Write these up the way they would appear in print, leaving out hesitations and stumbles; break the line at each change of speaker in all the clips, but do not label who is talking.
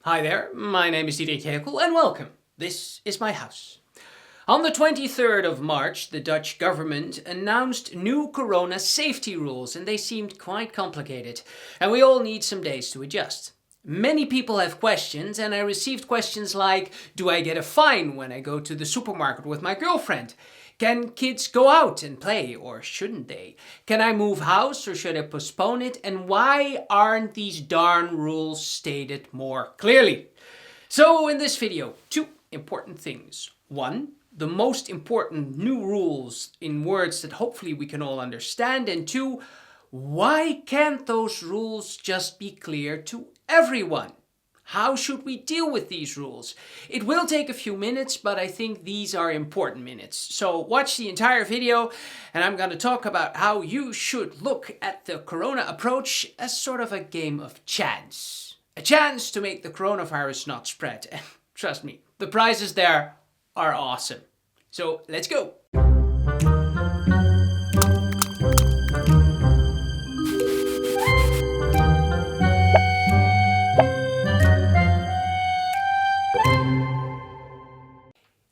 Hi there, my name is Diederik Jekyll and welcome. This is my house. On the 23rd of March, the Dutch government announced new corona safety rules and they seemed quite complicated and we all need some days to adjust. Many people have questions and I received questions like, do I get a fine when I go to the supermarket with my girlfriend? Can kids go out and play or shouldn't they? Can I move house or should I postpone it? And why aren't these darn rules stated more clearly? So in this video, two important things. One, the most important new rules in words that hopefully we can all understand. And two, why can't those rules just be clear to everyone? How should we deal with these rules? It will take a few minutes, but I think these are important minutes. So watch the entire video and I'm going to talk about how you should look at the corona approach as sort of a game of chance. A chance to make the coronavirus not spread. And trust me, the prizes there are awesome. So let's go.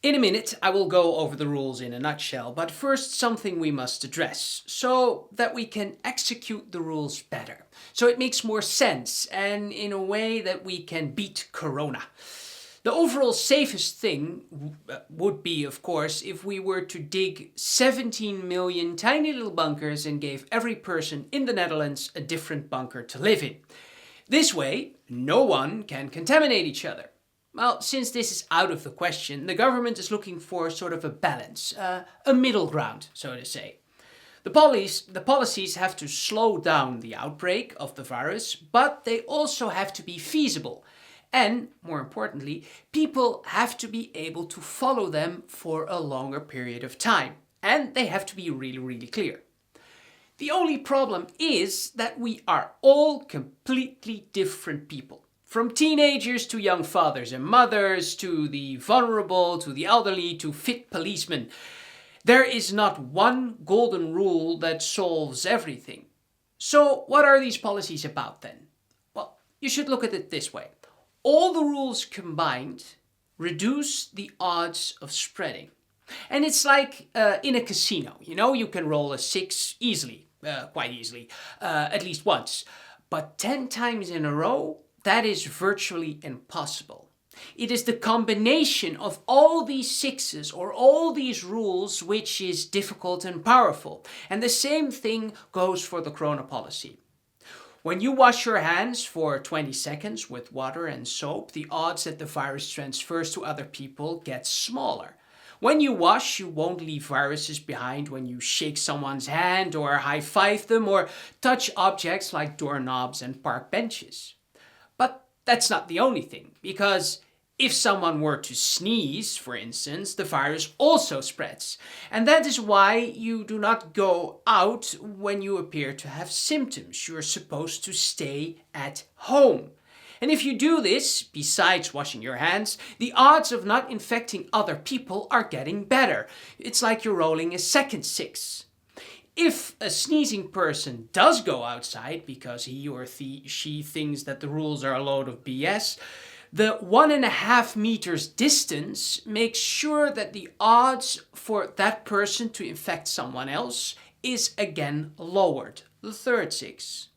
In a minute, I will go over the rules in a nutshell, but first something we must address, so that we can execute the rules better. So it makes more sense, and in a way that we can beat Corona. The overall safest thing would be, of course, if we were to dig 17 million tiny little bunkers and gave every person in the Netherlands a different bunker to live in. This way, no one can contaminate each other. Well, since this is out of the question, the government is looking for sort of a balance, a middle ground, so to say. The policies have to slow down the outbreak of the virus, but they also have to be feasible. And, more importantly, people have to be able to follow them for a longer period of time. And they have to be really, really clear. The only problem is that we are all completely different people. From teenagers to young fathers and mothers, to the vulnerable, to the elderly, to fit policemen. There is not one golden rule that solves everything. So what are these policies about then? Well, you should look at it this way. All the rules combined reduce the odds of spreading. And it's like in a casino, you can roll a 6 easily, quite easily, at least once. But 10 times in a row, that is virtually impossible. It is the combination of all these sixes or all these rules which is difficult and powerful. And the same thing goes for the corona policy. When you wash your hands for 20 seconds with water and soap, the odds that the virus transfers to other people get smaller. When you wash, you won't leave viruses behind when you shake someone's hand or high-five them or touch objects like doorknobs and park benches. But that's not the only thing, because if someone were to sneeze, for instance, the virus also spreads. And that is why you do not go out when you appear to have symptoms. You're supposed to stay at home. And if you do this, besides washing your hands, the odds of not infecting other people are getting better. It's like you're rolling a second 6. If a sneezing person does go outside because he or she thinks that the rules are a load of BS, the 1.5 meters distance makes sure that the odds for that person to infect someone else is again lowered, the third 6.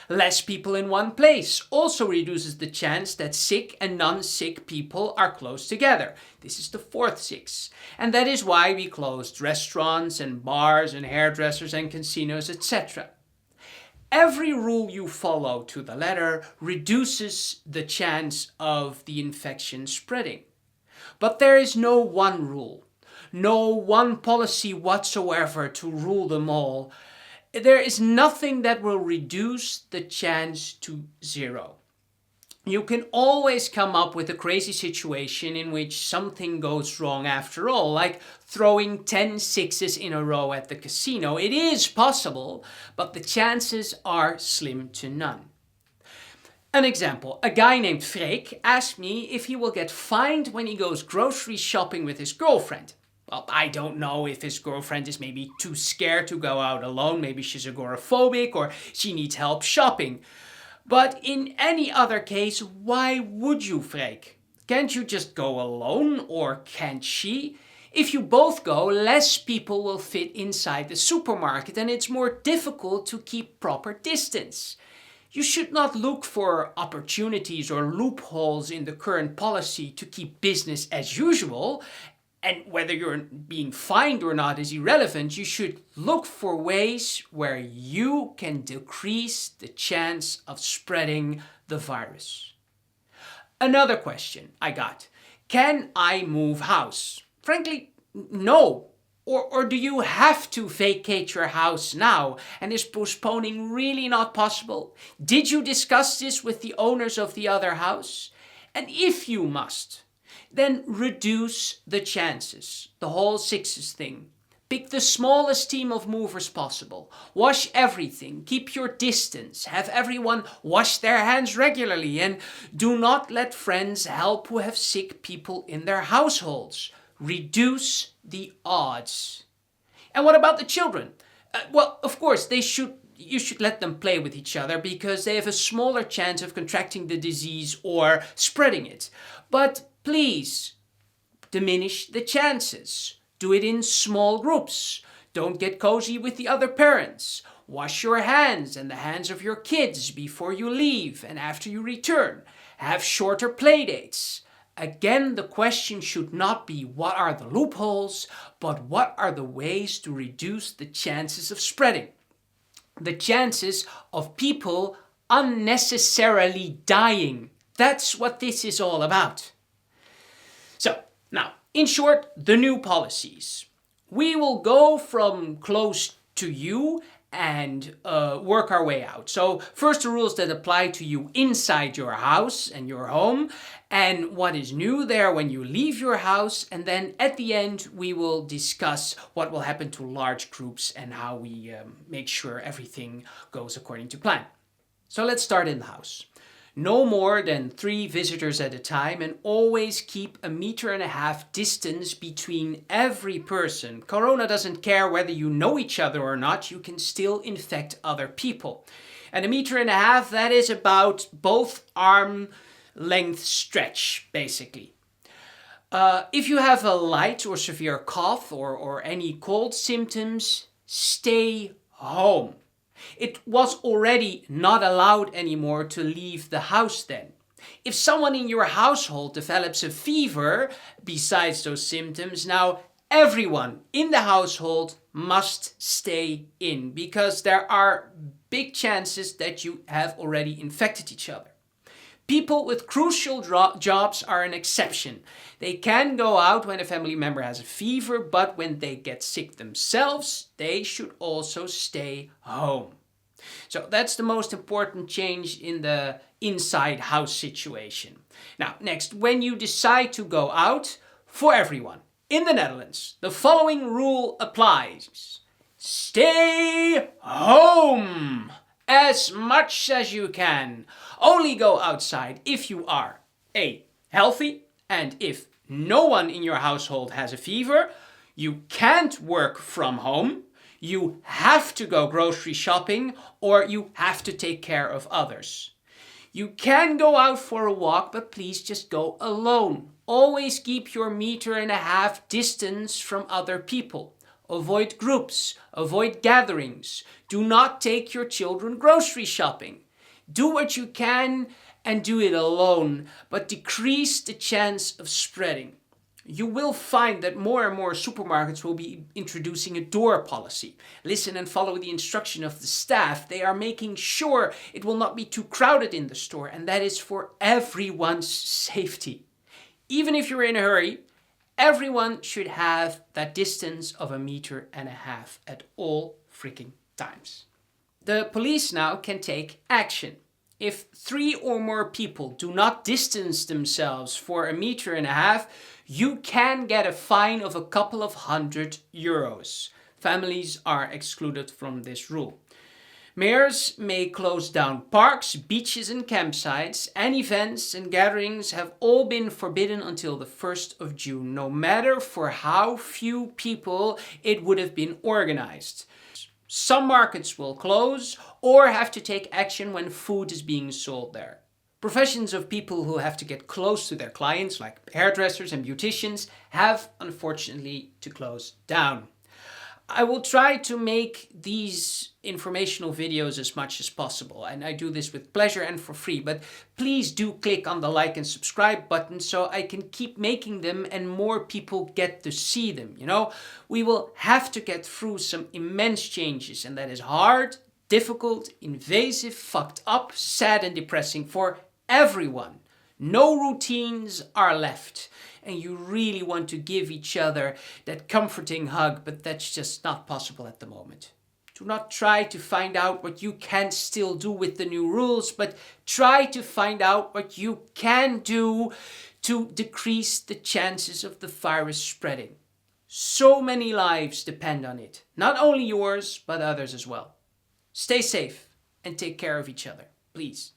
Less people in one place also reduces the chance that sick and non-sick people are close together. This is the fourth 6. And that is why we closed restaurants and bars and hairdressers and casinos, etc. Every rule you follow to the letter reduces the chance of the infection spreading. But there is no one rule, no one policy whatsoever to rule them all. There is nothing that will reduce the chance to 0. You can always come up with a crazy situation in which something goes wrong after all, like throwing 10 6s in a row at the casino. It is possible, but the chances are slim to none. An example, a guy named Freek asked me if he will get fined when he goes grocery shopping with his girlfriend. Well, I don't know if his girlfriend is maybe too scared to go out alone. Maybe she's agoraphobic or she needs help shopping. But in any other case, why would you, Freek? Can't you just go alone, or can't she? If you both go, less people will fit inside the supermarket and it's more difficult to keep proper distance. You should not look for opportunities or loopholes in the current policy to keep business as usual. And whether you're being fined or not is irrelevant. You should look for ways where you can decrease the chance of spreading the virus. Another question I got. Can I move house? Frankly, no. Or do you have to vacate your house now? And is postponing really not possible? Did you discuss this with the owners of the other house? And if you must, then reduce the chances. The whole sixes thing. Pick the smallest team of movers possible. Wash everything. Keep your distance. Have everyone wash their hands regularly. And do not let friends help who have sick people in their households. Reduce the odds. And what about the children? Well, of course, you should let them play with each other because they have a smaller chance of contracting the disease or spreading it. But please, diminish the chances. Do it in small groups. Don't get cozy with the other parents. Wash your hands and the hands of your kids before you leave and after you return. Have shorter play dates. Again, the question should not be what are the loopholes, but what are the ways to reduce the chances of spreading. The chances of people unnecessarily dying. That's what this is all about. So, now, in short, the new policies. We will go from close to you and work our way out. So first the rules that apply to you inside your house and your home, and what is new there when you leave your house, and then at the end we will discuss what will happen to large groups and how we make sure everything goes according to plan. So let's start in the house. No more than 3 visitors at a time, and always keep 1.5 meters distance between every person. Corona doesn't care whether you know each other or not, you can still infect other people. And 1.5 meters, that is about both arm length stretch, basically. If you have a light or severe cough or any cold symptoms, stay home. It was already not allowed anymore to leave the house then. If someone in your household develops a fever besides those symptoms, now everyone in the household must stay in because there are big chances that you have already infected each other. People with crucial jobs are an exception. They can go out when a family member has a fever, but when they get sick themselves, they should also stay home. So that's the most important change in the inside house situation. Now, next, when you decide to go out, for everyone in the Netherlands, the following rule applies. Stay home as much as you can. Only go outside if you are A, healthy, and if no one in your household has a fever. You can't work from home. You have to go grocery shopping, or you have to take care of others. You can go out for a walk, but please just go alone. Always keep your 1.5 meters distance from other people. Avoid groups, avoid gatherings. Do not take your children grocery shopping. Do what you can and do it alone, but decrease the chance of spreading. You will find that more and more supermarkets will be introducing a door policy. Listen and follow the instruction of the staff. They are making sure it will not be too crowded in the store, and that is for everyone's safety. Even if you're in a hurry, everyone should have that distance of 1.5 meters at all freaking times. The police now can take action. If 3 or more people do not distance themselves for 1.5 meters, you can get a fine of a couple of €100. Families are excluded from this rule. Mayors may close down parks, beaches and campsites, and events and gatherings have all been forbidden until the 1st of June, no matter for how few people it would have been organized. Some markets will close, or have to take action when food is being sold there. Professions of people who have to get close to their clients, like hairdressers and beauticians, have unfortunately to close down. I will try to make these informational videos as much as possible, and I do this with pleasure and for free, but please do click on the like and subscribe button so I can keep making them and more people get to see them. We will have to get through some immense changes, and that is hard, difficult, invasive, fucked up, sad and depressing for everyone. No routines are left, and you really want to give each other that comforting hug, but that's just not possible at the moment. Do not try to find out what you can still do with the new rules, but try to find out what you can do to decrease the chances of the virus spreading. So many lives depend on it, not only yours, but others as well. Stay safe and take care of each other, please.